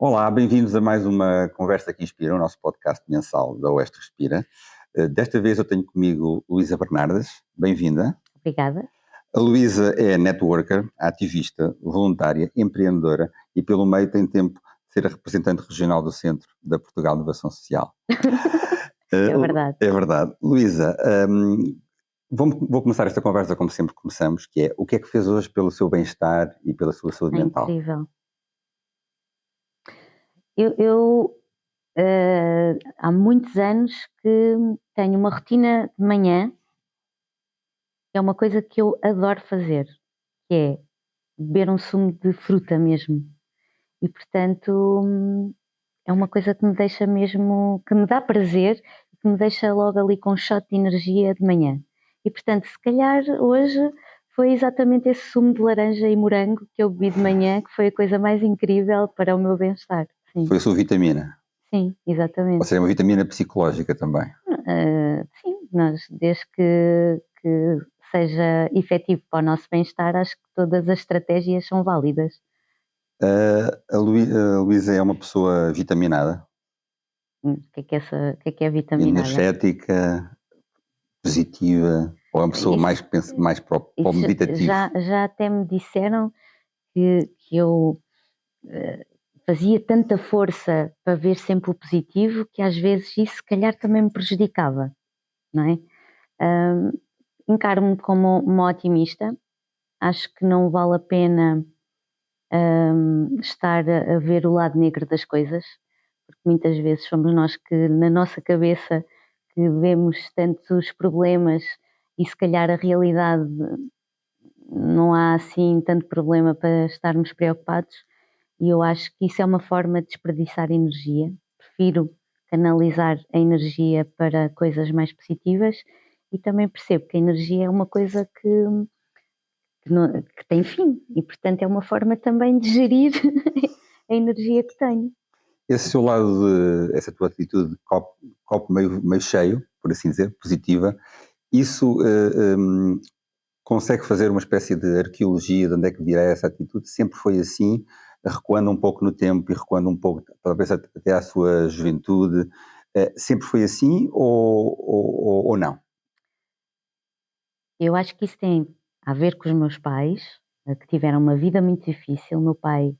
Olá, bem-vindos a mais uma Conversa que Inspira, o nosso podcast mensal da Oeste Respira. Desta vez eu tenho comigo Luísa Bernardes, bem-vinda. Obrigada. A Luísa é networker, ativista, voluntária, empreendedora e pelo meio tem tempo de ser a representante regional do Centro da Portugal Inovação Social. É verdade. É verdade. Luísa, vou começar esta conversa como sempre começamos, que é o que é que fez hoje pelo seu bem-estar e pela sua saúde mental? Incrível. Eu há muitos anos que tenho uma rotina de manhã, que é uma coisa que eu adoro fazer, que é beber um sumo de fruta mesmo. E portanto é uma coisa que me deixa mesmo, que me dá prazer, que me deixa logo ali com um shot de energia de manhã. E portanto, se calhar hoje foi exatamente esse sumo de laranja e morango que eu bebi de manhã, que foi a coisa mais incrível para o meu bem-estar. Sim. Foi a sua vitamina? Sim, exatamente. Ou seja, uma vitamina psicológica também? Sim, desde que seja efetivo para o nosso bem-estar, acho que todas as estratégias são válidas. A Luísa é uma pessoa vitaminada? O que é vitaminada? Energética, positiva, ou é uma pessoa mais para o meditativo? Já até me disseram que eu fazia tanta força para ver sempre o positivo que às vezes isso se calhar também me prejudicava, não é? Encaro-me como uma otimista, acho que não vale a pena estar a ver o lado negro das coisas, porque muitas vezes somos nós que na nossa cabeça que vemos tantos problemas e se calhar a realidade não há assim tanto problema para estarmos preocupados, e eu acho que isso é uma forma de desperdiçar energia. Prefiro canalizar a energia para coisas mais positivas e também percebo que a energia é uma coisa que tem fim e portanto é uma forma também de gerir a energia que tenho. Esse seu lado, essa tua atitude de copo meio cheio, por assim dizer, positiva, isso consegue fazer uma espécie de arqueologia de onde é que virá essa atitude? Sempre foi assim, recuando um pouco no tempo e recuando um pouco, talvez até à sua juventude, sempre foi assim ou não? Eu acho que isso tem a ver com os meus pais, que tiveram uma vida muito difícil. O meu pai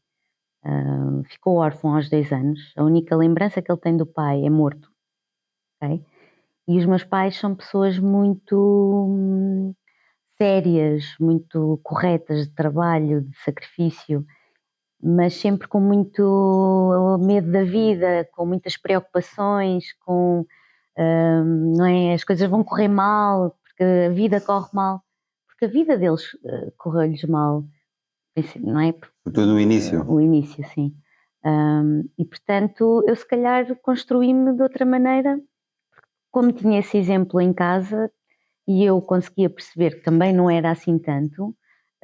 ficou órfão aos 2 anos, a única lembrança que ele tem do pai é morto, ok? E os meus pais são pessoas muito sérias, muito corretas de trabalho, de sacrifício, mas sempre com muito medo da vida, com muitas preocupações, não é? As coisas vão correr mal, porque a vida corre mal, porque a vida deles correu-lhes mal, não é? Tudo no início? O início, sim. E portanto, eu se calhar construí-me de outra maneira, como tinha esse exemplo em casa e eu conseguia perceber que também não era assim tanto,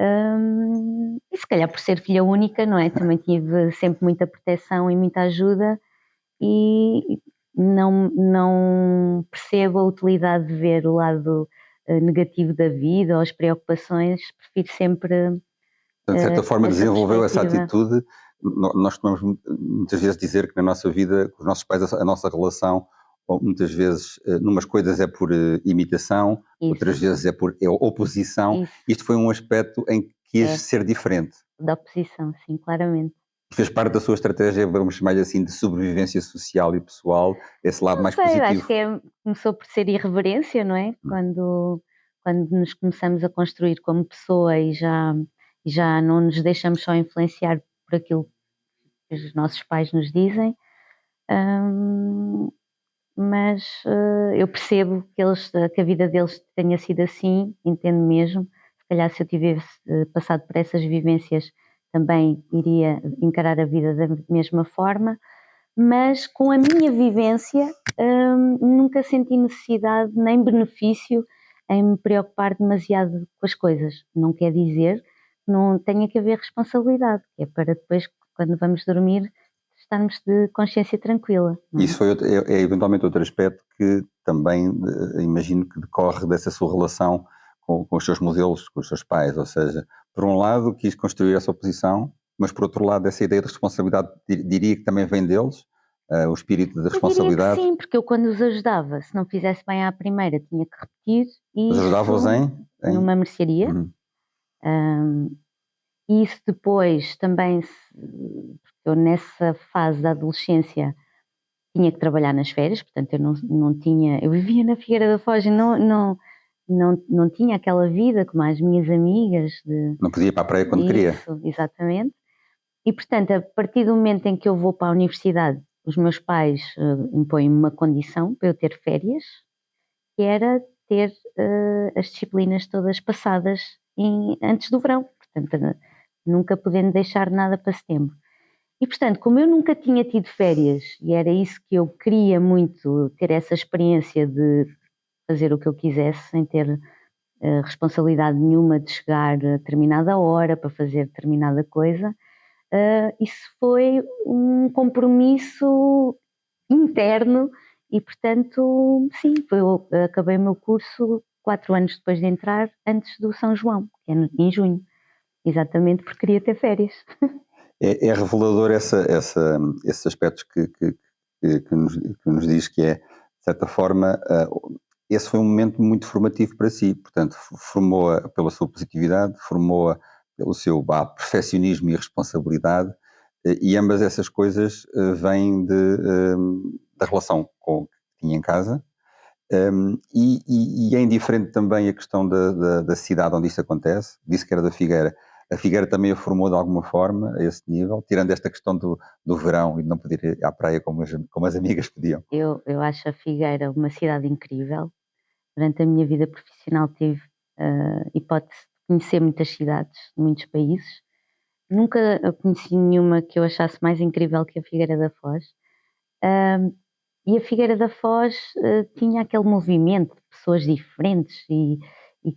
e se calhar por ser filha única, não é? Também tive sempre muita proteção e muita ajuda e não percebo a utilidade de ver o lado negativo da vida ou as preocupações, prefiro sempre De certa forma desenvolveu essa perspectiva. atitude. Nós costumamos muitas vezes dizer que na nossa vida, com os nossos pais, a nossa relação, muitas vezes, numas coisas é por imitação, Isso. outras vezes é por oposição. Isso. Isto foi um aspecto em que quis ser diferente. Da oposição, sim, claramente. Fez parte da sua estratégia, vamos chamar-lhe assim, de sobrevivência social e pessoal, esse lado mais positivo? Acho que começou por ser irreverência, não é? Quando nos começamos a construir como pessoa e já não nos deixamos só influenciar por aquilo que os nossos pais nos dizem, mas eu percebo que a vida deles tenha sido assim, entendo mesmo. Se calhar se eu tivesse passado por essas vivências também iria encarar a vida da mesma forma, mas com a minha vivência nunca senti necessidade nem benefício em me preocupar demasiado com as coisas. Não quer dizer que não tenha que haver responsabilidade, que é para depois, quando vamos dormir, estarmos de consciência tranquila. Isso foi eventualmente outro aspecto que também imagino que decorre dessa sua relação com os seus modelos, com os seus pais, ou seja, por um lado quis construir essa oposição, mas por outro lado essa ideia de responsabilidade diria que também vem deles, o espírito de Eu diria que responsabilidade. sim, porque eu quando os ajudava, se não fizesse bem à primeira, tinha que repetir, e Mas ajudava-os isso numa mercearia. Uhum. E isso depois também, porque eu nessa fase da adolescência tinha que trabalhar nas férias, portanto eu não tinha, eu vivia na Figueira da Foz e não tinha aquela vida como as minhas amigas. Não podia ir para a praia quando queria. Isso, exatamente. E portanto, a partir do momento em que eu vou para a universidade, os meus pais impõem-me uma condição para eu ter férias, que era ter as disciplinas todas passadas antes do verão, portanto nunca podendo deixar nada para setembro. E portanto, como eu nunca tinha tido férias, e era isso que eu queria muito, ter essa experiência de fazer o que eu quisesse, sem ter responsabilidade nenhuma de chegar a determinada hora para fazer determinada coisa, isso foi um compromisso interno e, portanto, sim, eu acabei o meu curso 4 anos depois de entrar, antes do São João, que é em junho, exatamente porque queria ter férias. É revelador esses aspectos que nos diz que é, de certa forma, esse foi um momento muito formativo para si, portanto, formou-a pela sua positividade, formou-a pelo seu perfeccionismo e responsabilidade, e ambas essas coisas vêm da relação que tinha em casa, e é indiferente também a questão da cidade onde isso acontece. Disse que era da Figueira. A Figueira também a formou de alguma forma a esse nível, tirando esta questão do verão e de não poder ir à praia como as amigas podiam. Eu acho a Figueira uma cidade incrível. Durante a minha vida profissional tive a hipótese de conhecer muitas cidades, muitos países. Nunca conheci nenhuma que eu achasse mais incrível que a Figueira da Foz. E a Figueira da Foz tinha aquele movimento de pessoas diferentes e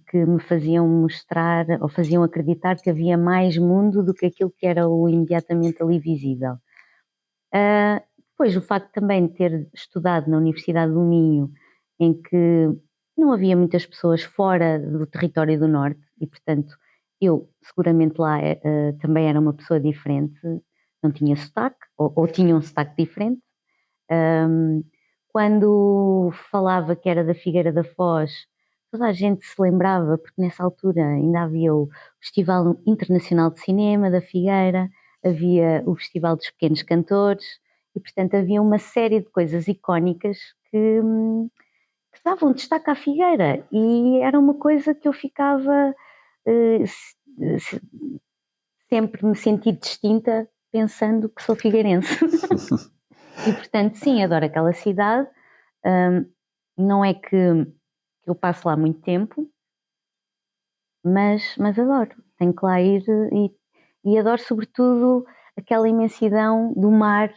que me faziam mostrar ou faziam acreditar que havia mais mundo do que aquilo que era o imediatamente ali visível. Depois, o facto também de ter estudado na Universidade do Minho, em que não havia muitas pessoas fora do território do Norte e, portanto, eu seguramente lá também era uma pessoa diferente, não tinha sotaque, ou tinha um sotaque diferente. Quando falava que era da Figueira da Foz, toda a gente se lembrava, porque nessa altura ainda havia o Festival Internacional de Cinema da Figueira, havia o Festival dos Pequenos Cantores, e portanto havia uma série de coisas icónicas que davam destaque à Figueira, e era uma coisa que eu ficava sempre me senti distinta pensando que sou figueirense. E portanto, sim, adoro aquela cidade. Não é que eu passo lá muito tempo, mas adoro. Tenho que lá ir e adoro sobretudo aquela imensidão do mar,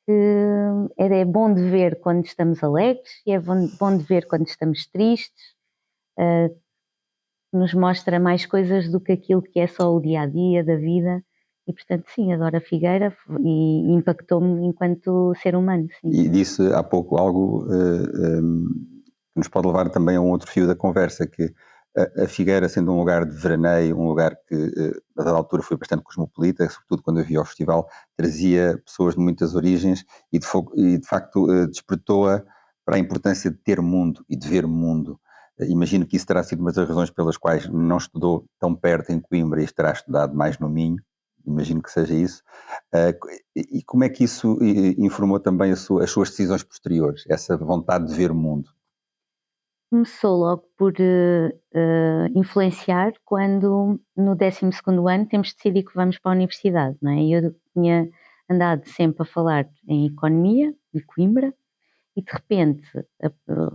que é bom de ver quando estamos alegres e é bom de ver quando estamos tristes. Nos mostra mais coisas do que aquilo que é só o dia-a-dia da vida. E, portanto, sim, adoro a Figueira e impactou-me enquanto ser humano, sim. E disse há pouco algo que nos pode levar também a um outro fio da conversa, que a Figueira, sendo um lugar de veraneio, um lugar que a dada altura foi bastante cosmopolita, sobretudo quando havia o festival, trazia pessoas de muitas origens e de facto despertou-a para a importância de ter mundo e de ver mundo. Imagino que isso terá sido uma das razões pelas quais não estudou tão perto em Coimbra e terá estudado mais no Minho. Imagino que seja isso. E como é que isso informou também as suas decisões posteriores, essa vontade de ver o mundo? Começou logo por influenciar quando no 12º ano temos de decidir que vamos para a universidade, não é? E eu tinha andado sempre a falar em economia, de Coimbra, e de repente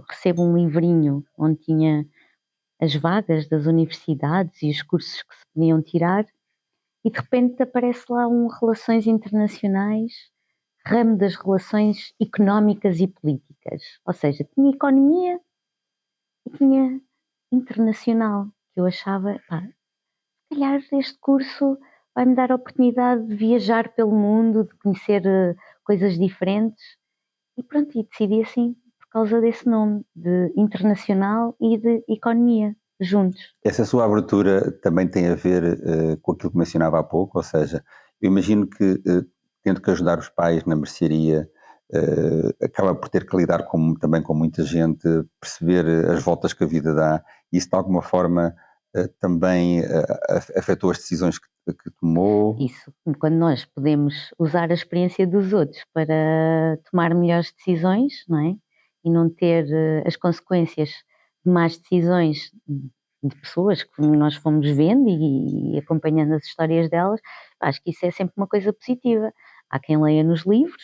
recebo um livrinho onde tinha as vagas das universidades e os cursos que se podiam tirar, e de repente aparece lá um Relações Internacionais, ramo das relações económicas e políticas. Ou seja, tinha economia e tinha internacional, que eu achava, pá, se calhar este curso vai-me dar a oportunidade de viajar pelo mundo, de conhecer coisas diferentes. E pronto, e decidi assim, por causa desse nome, de internacional e de economia. juntos. Essa sua abertura também tem a ver com aquilo que mencionava há pouco, ou seja, eu imagino que tendo que ajudar os pais na mercearia, acaba por ter que lidar também com muita gente, perceber as voltas que a vida dá, e isso de alguma forma também afetou as decisões que tomou. Isso, quando nós podemos usar a experiência dos outros para tomar melhores decisões, não é? E não ter as consequências de más decisões de pessoas que nós fomos vendo e acompanhando as histórias delas, acho que isso é sempre uma coisa positiva. Há quem leia nos livros,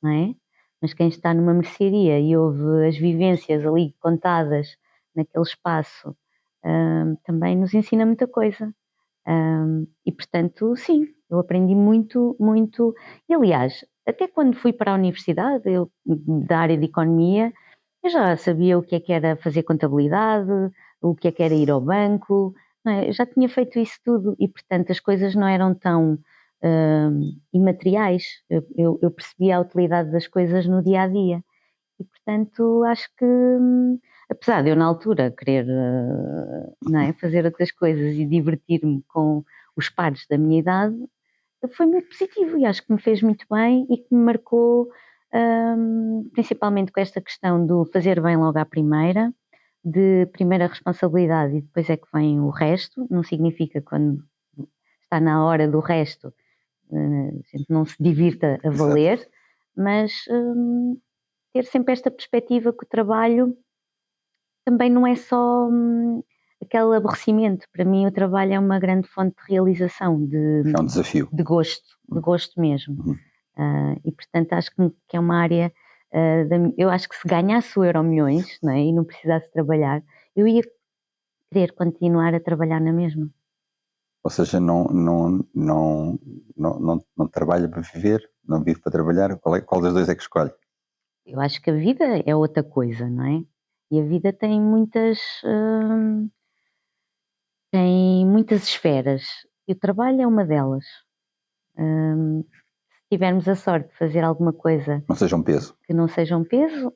não é? Mas quem está numa mercearia e ouve as vivências ali contadas naquele espaço, também nos ensina muita coisa. E portanto, sim, eu aprendi muito, muito. E aliás, até quando fui para a universidade, da área de economia, eu já sabia o que era fazer contabilidade, o que era ir ao banco, não é? Eu já tinha feito isso tudo e portanto as coisas não eram tão imateriais. Eu percebia a utilidade das coisas no dia a dia. E portanto acho que apesar de eu na altura querer não é, fazer outras coisas e divertir-me com os pares da minha idade, foi muito positivo e acho que me fez muito bem e que me marcou principalmente com esta questão do fazer bem logo à primeira, de primeira responsabilidade e depois é que vem o resto, não significa que quando está na hora do resto a gente não se divirta a valer, Exato. mas ter sempre esta perspectiva que o trabalho também não é só aquele aborrecimento. Para mim, o trabalho é uma grande fonte de realização, É um desafio. de gosto mesmo. Uhum. E portanto, acho que é uma área. Eu acho que se ganhasse o Euromilhões, não é, e não precisasse trabalhar, eu ia querer continuar a trabalhar na mesma. Ou seja, não trabalha para viver, não vive para trabalhar. Qual das duas é que escolhe? Eu acho que a vida é outra coisa, não é? E a vida tem muitas esferas. E o trabalho é uma delas. Se tivermos a sorte de fazer alguma coisa Não seja um peso. que não seja um peso,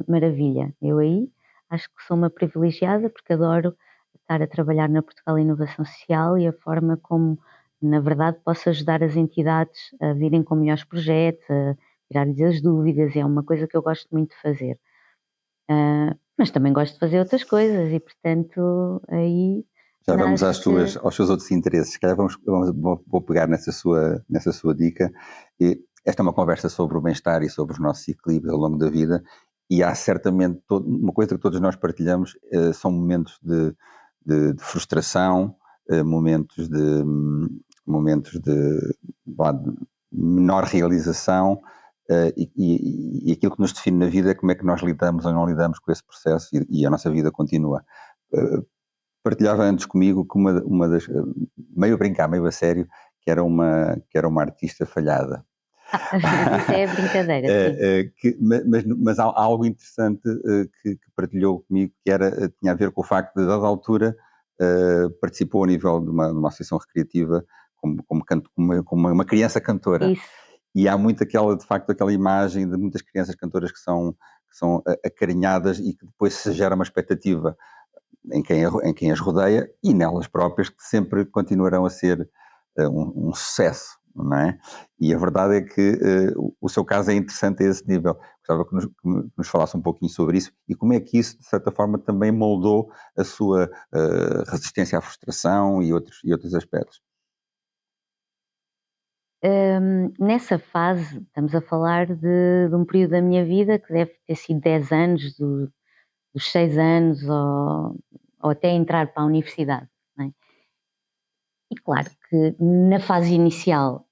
maravilha. Eu aí acho que sou uma privilegiada porque adoro estar a trabalhar na Portugal Inovação Social e a forma como, na verdade, posso ajudar as entidades a virem com melhores projetos, a tirar-lhes as dúvidas, é uma coisa que eu gosto muito de fazer. Mas também gosto de fazer outras coisas e, portanto, aí Já vamos nasce. aos seus outros interesses. Se calhar vou pegar nessa sua dica. E esta é uma conversa sobre o bem-estar e sobre os nossos equilíbrios ao longo da vida, e há certamente uma coisa que todos nós partilhamos, são momentos de frustração, de menor realização, e aquilo que nos define na vida é como é que nós lidamos ou não lidamos com esse processo, e a nossa vida continua. Partilhava antes comigo que uma das, meio a brincar, meio a sério, que era uma artista falhada. Mas isso é brincadeira, sim. Mas há algo interessante que partilhou comigo, que tinha a ver com o facto de, a dada altura, participou ao nível de uma associação recreativa como uma criança cantora. Isso. E há muito de facto, aquela imagem de muitas crianças cantoras que são acarinhadas e que depois se gera uma expectativa em quem as rodeia e nelas próprias, que sempre continuarão a ser um sucesso, não é? E a verdade é que o seu caso é interessante a esse nível. Gostava que nos falasse um pouquinho sobre isso e como é que isso, de certa forma, também moldou a sua resistência à frustração e outros aspectos. Nessa fase, estamos a falar de um período da minha vida que deve ter sido 10 anos, dos 6 anos ou até entrar para a universidade, não é? E claro que na fase inicial,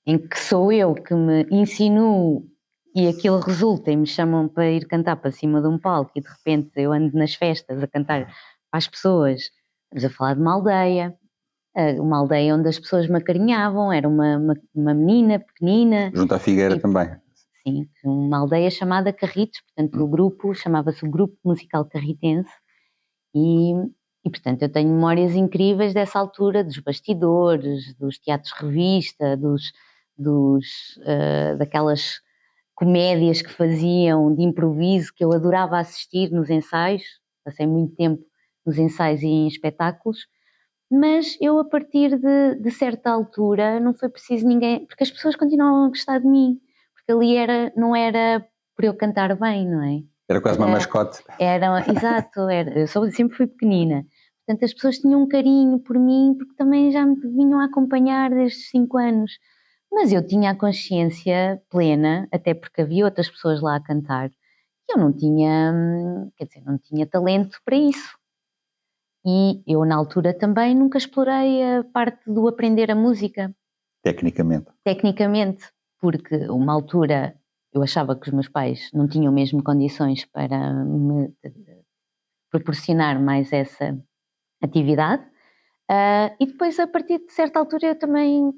em que sou eu que me insinuo e aquilo resulta e me chamam para ir cantar para cima de um palco e de repente eu ando nas festas a cantar para as pessoas, estamos a falar de uma aldeia onde as pessoas me acarinhavam, era uma menina pequenina. Junto à Figueira também. Sim, uma aldeia chamada Carritos, portanto o grupo chamava-se o Grupo Musical Carritense e portanto eu tenho memórias incríveis dessa altura, dos bastidores, dos teatros revista, daquelas comédias que faziam de improviso que eu adorava assistir nos ensaios, passei muito tempo nos ensaios e em espetáculos, mas eu a partir de certa altura não foi preciso ninguém, porque as pessoas continuavam a gostar de mim, porque ali não era por eu cantar bem, não é? Era quase uma mascote. Exato, eu sempre fui pequenina. Portanto, as pessoas tinham um carinho por mim, porque também já me vinham a acompanhar desde os 5 anos. Mas eu tinha a consciência plena, até porque havia outras pessoas lá a cantar, que eu não tinha, quer dizer, não tinha talento para isso. E eu, na altura, também nunca explorei a parte do aprender a música. Tecnicamente, porque uma altura eu achava que os meus pais não tinham mesmo condições para me proporcionar mais essa atividade. E depois, a partir de certa altura, eu também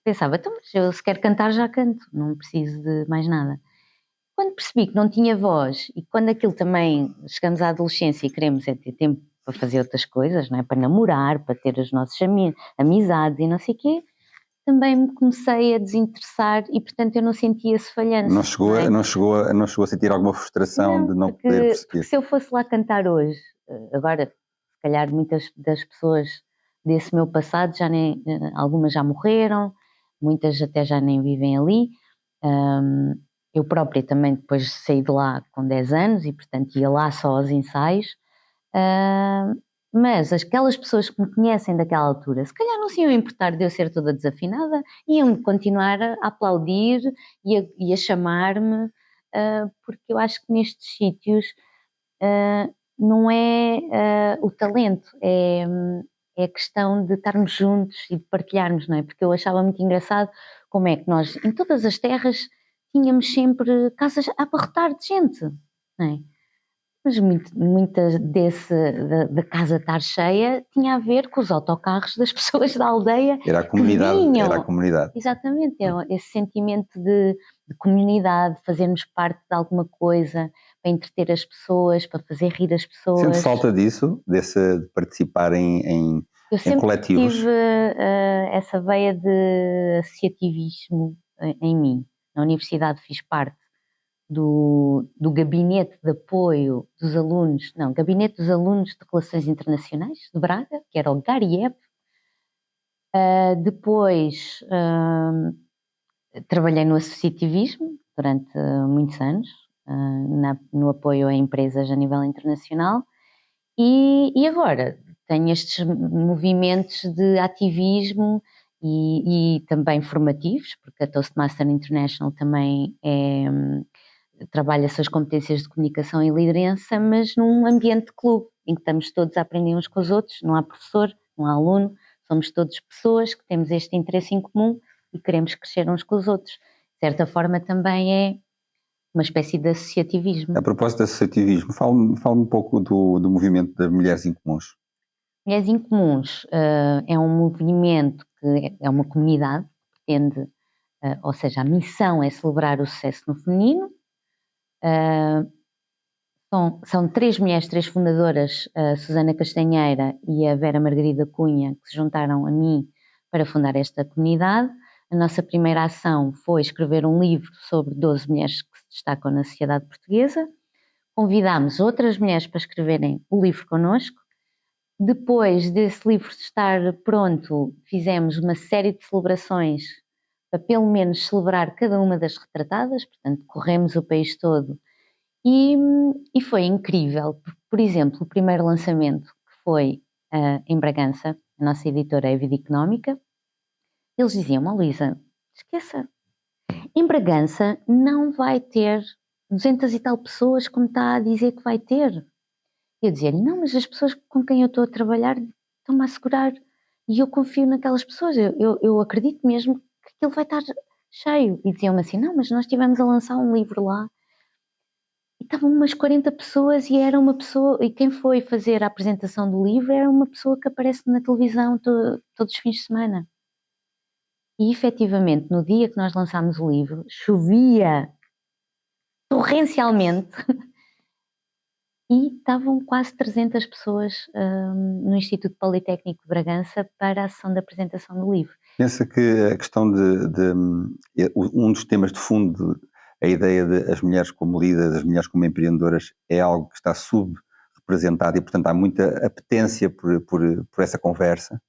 pensava, então, mas eu se quero cantar já canto, não preciso de mais nada. Quando percebi que não tinha voz e quando aquilo também, chegamos à adolescência e queremos ter tempo para fazer outras coisas, não é? Para namorar, para ter as nossas amizades e não sei o quê, também me comecei a desinteressar e portanto eu não sentia esse falhanço. Não chegou a sentir alguma frustração de não poder perceber? Porque se eu fosse lá cantar hoje, agora se calhar muitas das pessoas desse meu passado algumas já morreram, muitas até já nem vivem ali. Eu própria também depois saí de lá com 10 anos e portanto ia lá só aos ensaios, mas aquelas pessoas que me conhecem daquela altura, se calhar não se iam importar de eu ser toda desafinada, iam continuar a aplaudir e a chamar-me, porque eu acho que nestes sítios não é o talento, é a questão de estarmos juntos e de partilharmos, não é? Porque eu achava muito engraçado como é que nós, em todas as terras, tínhamos sempre casas a abarrotar de gente, não é? Mas muita da casa estar cheia tinha a ver com os autocarros das pessoas da aldeia. Era a comunidade. Exatamente, esse sentimento de comunidade, fazermos parte de alguma coisa, para entreter as pessoas, para fazer rir as pessoas. Sente falta disso, de participar em coletivos? Eu sempre tive essa veia de associativismo em mim. Na universidade fiz parte do gabinete de apoio dos alunos, gabinete dos alunos de Relações Internacionais de Braga, que era o GARIEB. Depois trabalhei no associativismo durante muitos anos, no apoio a empresas a nível internacional, e agora tenho estes movimentos de ativismo e também formativos, porque a Toastmaster International também trabalha essas competências de comunicação e liderança, mas num ambiente de clube, em que estamos todos a aprender uns com os outros, não há professor, não há aluno, somos todos pessoas que temos este interesse em comum e queremos crescer uns com os outros. De certa forma também é uma espécie de associativismo. A propósito de associativismo, fale-me um pouco do movimento das Mulheres Incomuns. Mulheres Incomuns é um movimento que é uma comunidade que pretende, ou seja, a missão é celebrar o sucesso no feminino. São 3 mulheres, 3 fundadoras, a Susana Castanheira e a Vera Margarida Cunha, que se juntaram a mim para fundar esta comunidade. A nossa primeira ação foi escrever um livro sobre 12 mulheres que se destacam na sociedade portuguesa. Convidámos outras mulheres para escreverem o livro connosco. Depois desse livro estar pronto, fizemos uma série de celebrações para pelo menos celebrar cada uma das retratadas, portanto corremos o país todo e foi incrível. Por exemplo, o primeiro lançamento que foi em Bragança, a nossa editora é a Vida Económica, eles diziam, Luísa, esqueça, em Bragança não vai ter 200 e tal pessoas como está a dizer que vai ter. Eu dizia-lhe, não, mas as pessoas com quem eu estou a trabalhar estão-me a assegurar e eu confio naquelas pessoas, eu acredito mesmo que aquilo vai estar cheio. E diziam-me assim, não, mas nós estivemos a lançar um livro lá e estavam umas 40 pessoas e era uma pessoa, e quem foi fazer a apresentação do livro era uma pessoa que aparece na televisão todos os fins de semana. E efetivamente, no dia que nós lançámos o livro, chovia torrencialmente e estavam quase 300 pessoas no Instituto Politécnico de Bragança para a sessão de apresentação do livro. Pensa que a questão um dos temas de fundo, a ideia de as mulheres como líderes, as mulheres como empreendedoras, é algo que está representado e, portanto, há muita apetência por essa conversa?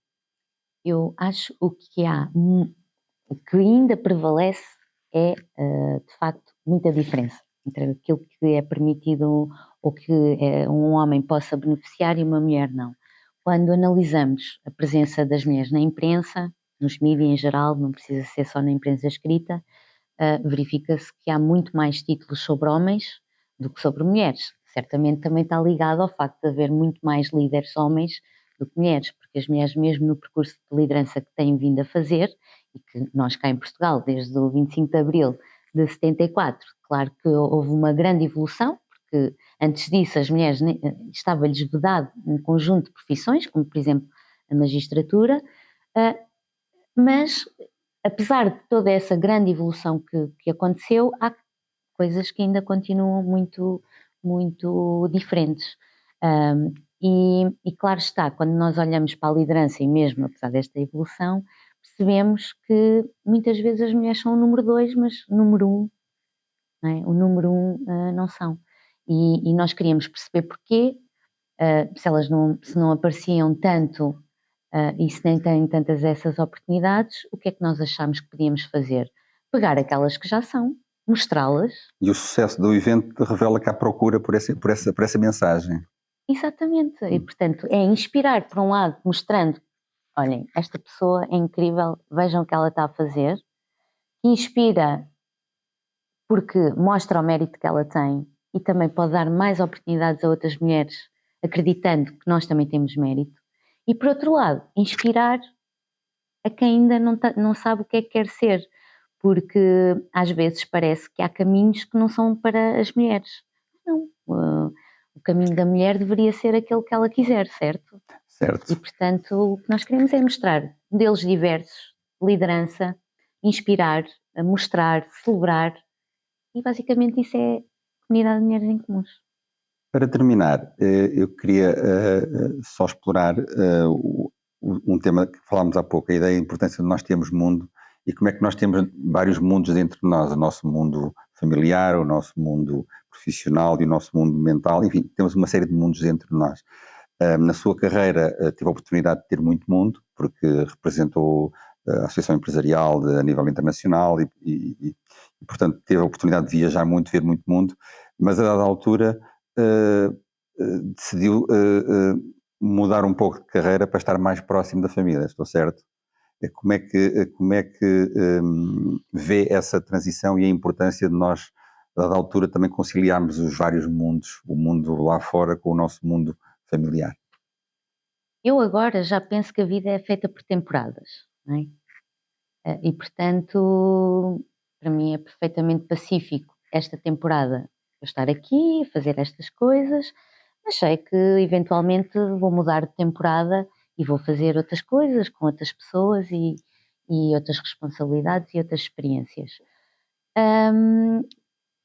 Eu acho o que ainda prevalece é, de facto, muita diferença entre aquilo que é permitido ou que um homem possa beneficiar e uma mulher não. Quando analisamos a presença das mulheres na imprensa, nos mídias em geral, não precisa ser só na imprensa escrita, verifica-se que há muito mais títulos sobre homens do que sobre mulheres. Certamente também está ligado ao facto de haver muito mais líderes homens do que mulheres, porque as mulheres, mesmo no percurso de liderança que têm vindo a fazer, e que nós cá em Portugal, desde o 25 de Abril de 74, claro que houve uma grande evolução, porque antes disso as mulheres estava-lhes vedado um conjunto de profissões, como por exemplo a magistratura, mas apesar de toda essa grande evolução que aconteceu, há coisas que ainda continuam muito, muito diferentes. E claro está, quando nós olhamos para a liderança e mesmo apesar desta evolução, percebemos que muitas vezes as mulheres são o número 2, mas o número 1, não é? O número 1 não são. E nós queríamos perceber porquê, se não apareciam tanto e se nem têm tantas essas oportunidades, o que é que nós achamos que podíamos fazer? Pegar aquelas que já são, mostrá-las. E o sucesso do evento revela que há procura por essa mensagem. Exatamente, e portanto é inspirar por um lado, mostrando, olhem, esta pessoa é incrível, vejam o que ela está a fazer, inspira porque mostra o mérito que ela tem e também pode dar mais oportunidades a outras mulheres, acreditando que nós também temos mérito, e por outro lado, inspirar a quem ainda não sabe o que é que quer ser, porque às vezes parece que há caminhos que não são para as mulheres. Não, o caminho da mulher deveria ser aquele que ela quiser, certo? Certo. E portanto o que nós queremos é mostrar modelos diversos, liderança, inspirar, mostrar, celebrar, e basicamente isso é a comunidade de mulheres em comuns. Para terminar, eu queria só explorar um tema que falámos há pouco, a ideia da importância de nós termos mundo e como é que nós temos vários mundos dentro de nós, o nosso mundo familiar, o nosso mundo profissional e o nosso mundo mental, enfim, temos uma série de mundos dentro de nós. Na sua carreira teve a oportunidade de ter muito mundo, porque representou a Associação Empresarial a nível internacional e, portanto, teve a oportunidade de viajar muito, ver muito mundo, mas a dada altura decidiu mudar um pouco de carreira para estar mais próximo da família, estou certo? Como é que vê essa transição e a importância de nós, a dada altura, também conciliarmos os vários mundos, o mundo lá fora com o nosso mundo familiar? Eu agora já penso que a vida é feita por temporadas, não é? E portanto, para mim é perfeitamente pacífico esta temporada eu estar aqui, fazer estas coisas, mas sei que eventualmente vou mudar de temporada e vou fazer outras coisas com outras pessoas e outras responsabilidades e outras experiências.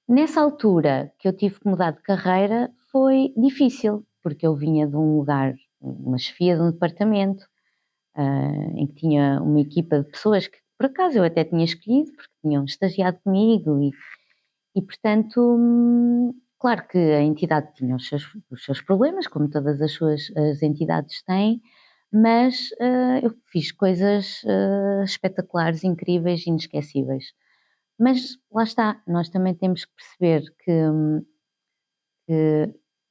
Nessa altura que eu tive que mudar de carreira foi difícil, porque eu vinha de um lugar, uma chefia de um departamento, em que tinha uma equipa de pessoas que por acaso eu até tinha escolhido, porque tinham estagiado comigo e portanto, claro que a entidade tinha os seus problemas, como todas as entidades têm, mas eu fiz coisas espetaculares, incríveis, inesquecíveis. Mas lá está, nós também temos que perceber que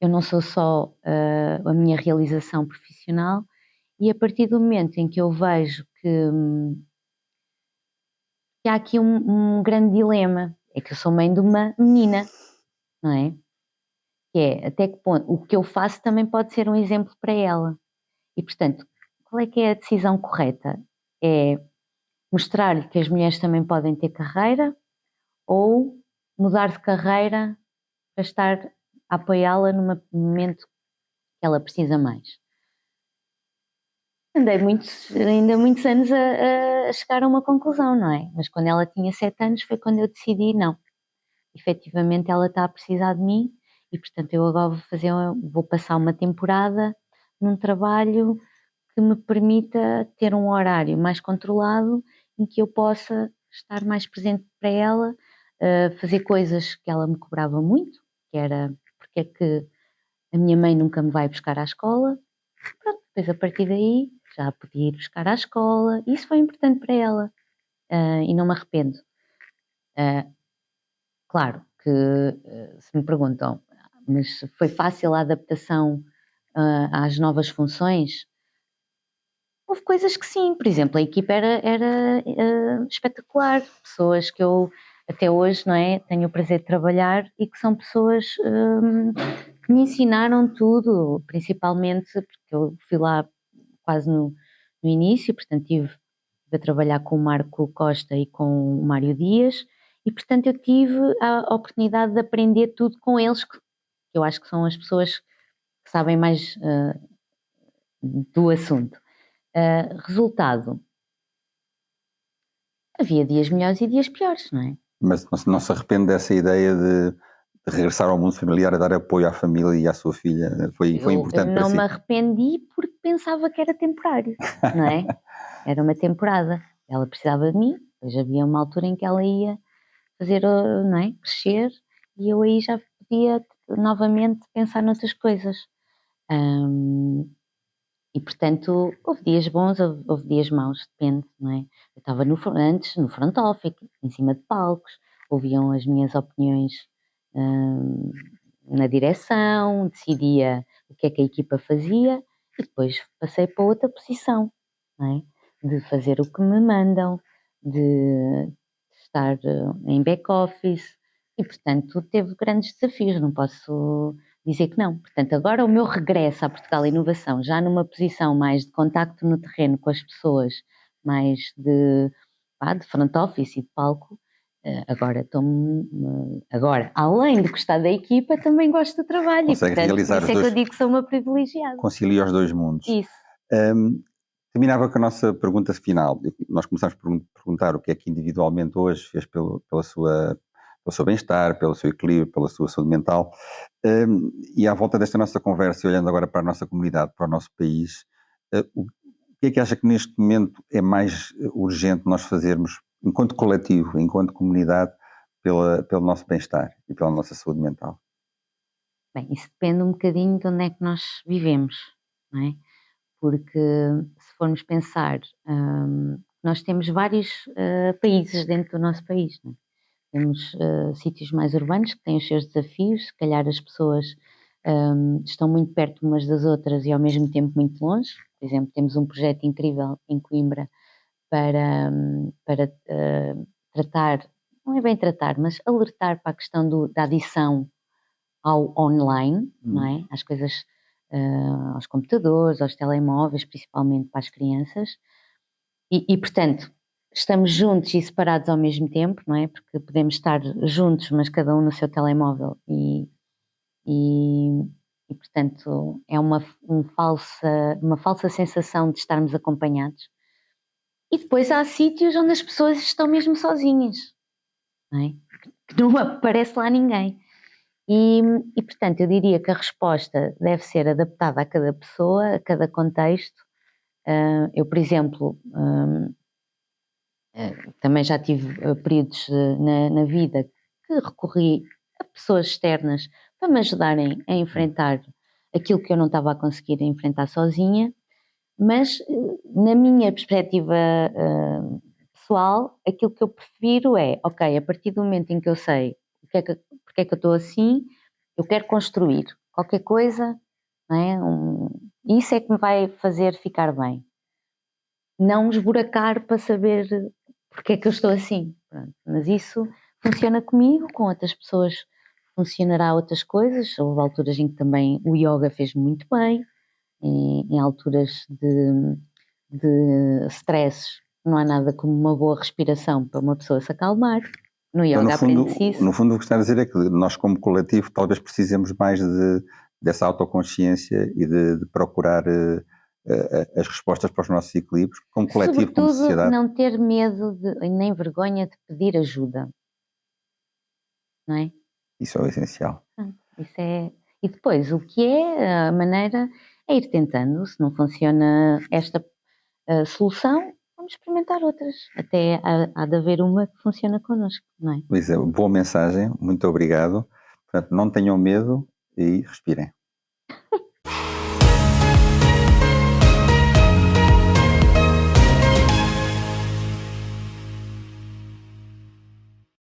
eu não sou só a minha realização profissional e a partir do momento em que eu vejo que há aqui um grande dilema, é que eu sou mãe de uma menina, não é? Que é até que ponto o que eu faço também pode ser um exemplo para ela. E portanto, qual é que é a decisão correta? É mostrar-lhe que as mulheres também podem ter carreira ou mudar de carreira para estar a apoiá-la no momento que ela precisa mais? Andei ainda muitos anos a chegar a uma conclusão, não é? Mas quando ela tinha 7 anos foi quando eu decidi, não, efetivamente ela está a precisar de mim e portanto eu agora vou passar uma temporada num trabalho que me permita ter um horário mais controlado em que eu possa estar mais presente para ela, fazer coisas que ela me cobrava muito, que era porque é que a minha mãe nunca me vai buscar à escola. Pronto, depois a partir daí já podia ir buscar à escola. Isso foi importante para ela e não me arrependo. Claro que se me perguntam, mas foi fácil a adaptação às novas funções? Houve coisas que sim, por exemplo, a equipa era espetacular, pessoas que eu até hoje, não é, tenho o prazer de trabalhar e que são pessoas que me ensinaram tudo, principalmente porque eu fui lá quase no início, portanto tive a trabalhar com o Marco Costa e com o Mário Dias e portanto eu tive a oportunidade de aprender tudo com eles, que eu acho que são as pessoas que sabem mais do assunto. Resultado, havia dias melhores e dias piores, não é? Mas não se arrepende dessa ideia de regressar ao mundo familiar, a dar apoio à família e à sua filha? Foi importante eu para não si? me arrependi porque pensava que era temporário, não é? Era uma temporada. Ela precisava de mim, depois havia uma altura em que ela ia fazer, não é? Crescer e eu aí já podia novamente pensar noutras coisas. E portanto, houve dias bons, houve dias maus, depende, não é? Eu estava antes no front office, em cima de palcos, ouviam as minhas opiniões na direção, decidia o que é que a equipa fazia e depois passei para outra posição, não é? De fazer o que me mandam, de estar em back-office e, portanto, teve grandes desafios, não posso dizer que não. Portanto, agora o meu regresso à Portugal Inovação, já numa posição mais de contacto no terreno com as pessoas, mais de front office e de palco, agora, além de gostar da equipa, também gosto do trabalho. Consegue e, portanto, realizar por isso os é que dois, eu digo que sou uma privilegiada. concilia os dois mundos. Isso. Terminava com a nossa pergunta final. Nós começámos por perguntar o que é que individualmente hoje fez pelo seu bem-estar, pelo seu equilíbrio, pela sua saúde mental. E à volta desta nossa conversa, olhando agora para a nossa comunidade, para o nosso país, o que é que acha que neste momento é mais urgente nós fazermos, enquanto coletivo, enquanto comunidade, pelo nosso bem-estar e pela nossa saúde mental? Bem, isso depende um bocadinho de onde é que nós vivemos, não é? Porque se formos pensar, nós temos vários países dentro do nosso país, não é? Temos sítios mais urbanos que têm os seus desafios, se calhar as pessoas estão muito perto umas das outras e ao mesmo tempo muito longe. Por exemplo, temos um projeto incrível em Coimbra para tratar, não é bem tratar, mas alertar para a questão da adição ao online, não é? Às coisas, aos computadores, aos telemóveis, principalmente para as crianças. E, portanto, estamos juntos e separados ao mesmo tempo, não é? Porque podemos estar juntos, mas cada um no seu telemóvel e portanto, é uma falsa sensação de estarmos acompanhados. E depois há sítios onde as pessoas estão mesmo sozinhas, não é? Que não aparece lá ninguém. E, portanto, eu diria que a resposta deve ser adaptada a cada pessoa, a cada contexto. Eu, por exemplo, também já tive períodos na vida que recorri a pessoas externas para me ajudarem a enfrentar aquilo que eu não estava a conseguir enfrentar sozinha, mas na minha perspectiva pessoal, aquilo que eu prefiro é, ok, a partir do momento em que eu sei porque é que eu estou assim, eu quero construir qualquer coisa, não é? Isso é que me vai fazer ficar bem. Não esburacar para saber porque é que eu estou assim. Pronto. Mas isso funciona comigo, com outras pessoas funcionará outras coisas. Houve alturas em que também o yoga fez muito bem, em alturas de stresses. Não há nada como uma boa respiração para uma pessoa se acalmar. No Então, yoga aprende-se isso. no fundo, o que está a dizer é que nós, como coletivo, talvez precisemos mais dessa autoconsciência e de procurar as respostas para os nossos equilíbrios, como coletivo, Sobretudo, como sociedade. não ter medo nem vergonha de pedir ajuda. Não é? Isso é o essencial. Isso é... E depois, o que é a maneira é ir tentando. Se não funciona esta solução, vamos experimentar outras. Até há de haver uma que funciona connosco, não é? Luísa, boa mensagem, muito obrigado. Portanto, não tenham medo e respirem.